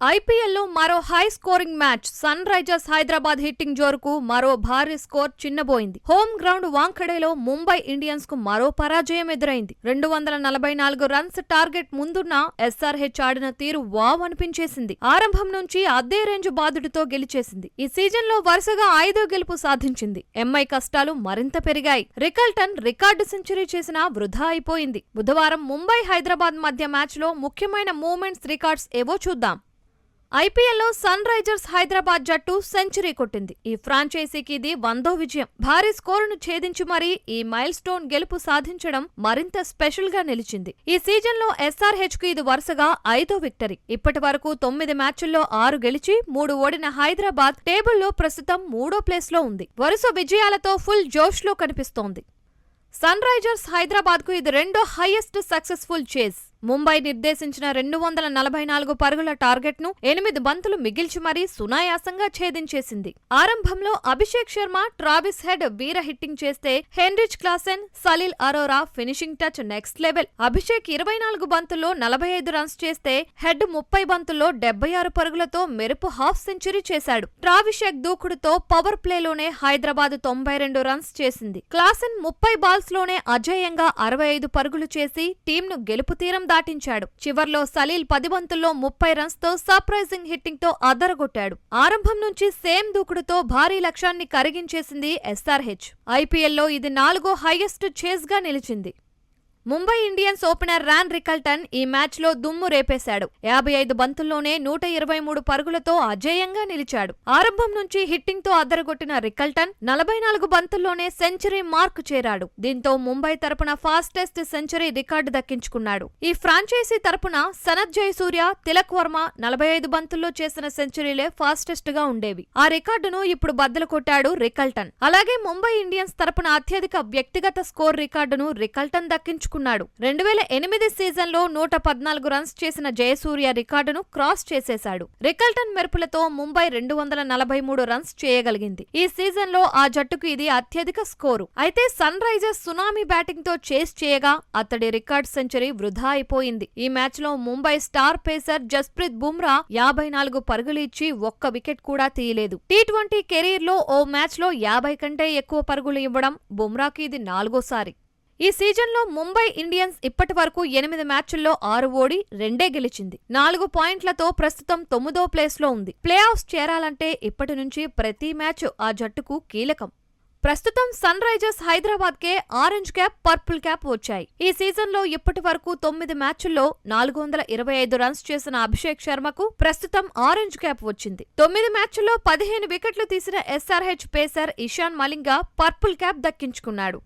ఐపీఎల్లో మరో high scoring match. Sunrisers Hyderabad hitting జోరుకు మరో భారీ స్కోర్ చిన్నబోయింది. హోమ్ గ్రౌండ్ వాంఖడేలో ముంబై ఇండియన్స్ కు మరో పరాజయం ఎదురైంది. 244 రన్స్ టార్గెట్ ముందున్న ఎస్ఆర్హెచ్ ఆడిన తీరు వావ్ అనిపించేసింది. ఆరంభం నుంచి అదే రేంజ్ బాదుడితో గెలిచేసింది. ఈ సీజన్ లో వరుసగా 5వ గెలుపు సాధించింది. ఎంఐ కష్టాలు మరింత పెరిగాయి. రికల్టన్ రికార్డు సెంచరీ చేసినా వృధా అయిపోయింది. బుధవారం ముంబై హైదరాబాద్ మధ్య మ్యాచ్ లో ముఖ్యమైన మూమెంట్స్ రికార్డ్స్ ఏవో చూద్దాం. ఐపీఎల్లో సన్ రైజర్స్ హైదరాబాద్ జట్టు సెంచరీ కొట్టింది. ఈ ఫ్రాంచైజీకి ఇది 100వ విజయం. భారీ స్కోరును ఛేదించి మరీ ఈ మైల్ స్టోన్ గెలుపు సాధించడం మరింత స్పెషల్ గా నిలిచింది. ఈ సీజన్ లో ఎస్ఆర్హెచ్ కు ఇది వరుసగా 5వ విక్టరీ. ఇప్పటి వరకు 9 మ్యాచ్ల్లో 6 గెలిచి 3 ఓడిన హైదరాబాద్ టేబుల్లో ప్రస్తుతం 3వ ప్లేస్ లో ఉంది. వరుస విజయాలతో ఫుల్ జోష్ లో కనిపిస్తోంది. సన్ రైజర్స్ హైదరాబాద్ కు ఇది 2వ హైయెస్ట్ సక్సెస్ఫుల్ చేజ్. ముంబై నిర్దేశించిన 244 పరుగుల టార్గెట్ ను 8 బంతులు మిగిల్చి మరీ సునాయాసంగా ఛేదించేసింది. ఆరంభంలో అభిషేక్ శర్మ, ట్రావిస్ హెడ్ వీర హిట్టింగ్ చేస్తే Heinrich Klaasen, Salil Arora finishing touch next level. Abhishek 24 బంతుల్లో 45 రన్స్ చేస్తే హెడ్ 30 బంతుల్లో 76 పరుగులతో మెరుపు హాఫ్ సెంచరీ చేశాడు. ట్రావిషెక్ దూకుడుతో పవర్ ప్లేలోనే హైదరాబాద్ 92 రన్స్ చేసింది. క్లాసెన్ 30 బాల్స్ లోనే అజేయంగా 65 పరుగులు చేసి టీంను గెలుపు తీరం దాటించాడు. చివర్లో సలీల్ 10 బంతుల్లో 30 రన్స్ తో సర్ప్రైజింగ్ హిట్టింగ్ తో అదరగొట్టాడు. ఆరంభం నుంచి సేమ్ దూకుడుతో భారీ లక్ష్యాన్ని కరిగించేసింది ఎస్ఆర్హెచ్. ఐపీఎల్లో ఇది 4వ హైయెస్ట్ చేజ్ గా నిలిచింది. ముంబై ఇండియన్స్ ఓపెనర్ రాన్ రికల్టన్ ఈ మ్యాచ్ లో దుమ్ము రేపేశాడు. 55 బంతుల్లోనే 123 పరుగులతో అజేయంగా నిలిచాడు. ఆరంభం నుంచి హిట్టింగ్ తో అద్దరగొట్టిన రికల్టన్ 44 బంతుల్లోనే సెంచరీ మార్క్ చేరాడు. దీంతో ముంబై తరపున ఫాస్టెస్ట్ సెంచరీ రికార్డు దక్కించుకున్నాడు. ఈ ఫ్రాంచైజీ తరపున సనత్ జయసూర్య, తిలక్ వర్మ 45 బంతుల్లో చేసిన సెంచరీలే ఫాస్టెస్ట్ గా ఉండేవి. ఆ రికార్డును ఇప్పుడు బద్దలు కొట్టాడు రికల్టన్. అలాగే ముంబై ఇండియన్స్ తరపున అత్యధిక వ్యక్తిగత స్కోర్ రికార్డును రికల్టన్ దక్కించుకున్నాడు. 2008 సీజన్ లో 114 రన్స్ చేసిన జయసూర్య రికార్డును క్రాస్ చేసేశాడు. రికల్టన్ మెరుపులతో ముంబై 243 రన్స్ చేయగలిగింది. ఈ సీజన్ లో ఆ జట్టుకు ఇది అత్యధిక స్కోరు. అయితే సన్ రైజర్స్ సునామీ బ్యాటింగ్ తో చేస్ చేయగా అతడి రికార్డ్ సెంచరీ వృధా అయిపోయింది. ఈ మ్యాచ్ లో ముంబై స్టార్ పేసర్ జస్ప్రీత్ బుమ్రా 54 పరుగులు ఇచ్చి ఒక్క వికెట్ కూడా తీయలేదు. టీ20 కెరీర్ లో ఓ మ్యాచ్ లో 50 కంటే ఎక్కువ పరుగులు ఇవ్వడం బుమ్రాకి ఇది 4వసారి. ఈ సీజన్లో ముంబై ఇండియన్స్ ఇప్పటి వరకు 8 మ్యాచ్ల్లో 6 ఓడి 2 గెలిచింది. 4 పాయింట్లతో ప్రస్తుతం 9వ ప్లేస్లో ఉంది. ప్లే ఆఫ్స్ చేరాలంటే ఇప్పటి నుంచి ప్రతి మ్యాచ్ ఆ జట్టుకు కీలకం. ప్రస్తుతం సన్ రైజర్స్ హైదరాబాద్ కే ఆరెంజ్ క్యాప్, పర్పుల్ క్యాప్ వచ్చాయి. ఈ సీజన్లో ఇప్పటి వరకు 9 మ్యాచ్ల్లో 425 రన్స్ చేసిన అభిషేక్ శర్మకు ప్రస్తుతం ఆరెంజ్ క్యాప్ వచ్చింది. 9 మ్యాచ్ల్లో 15 వికెట్లు తీసిన SRH pacer Ishan Malinga purple cap దక్కించుకున్నాడు.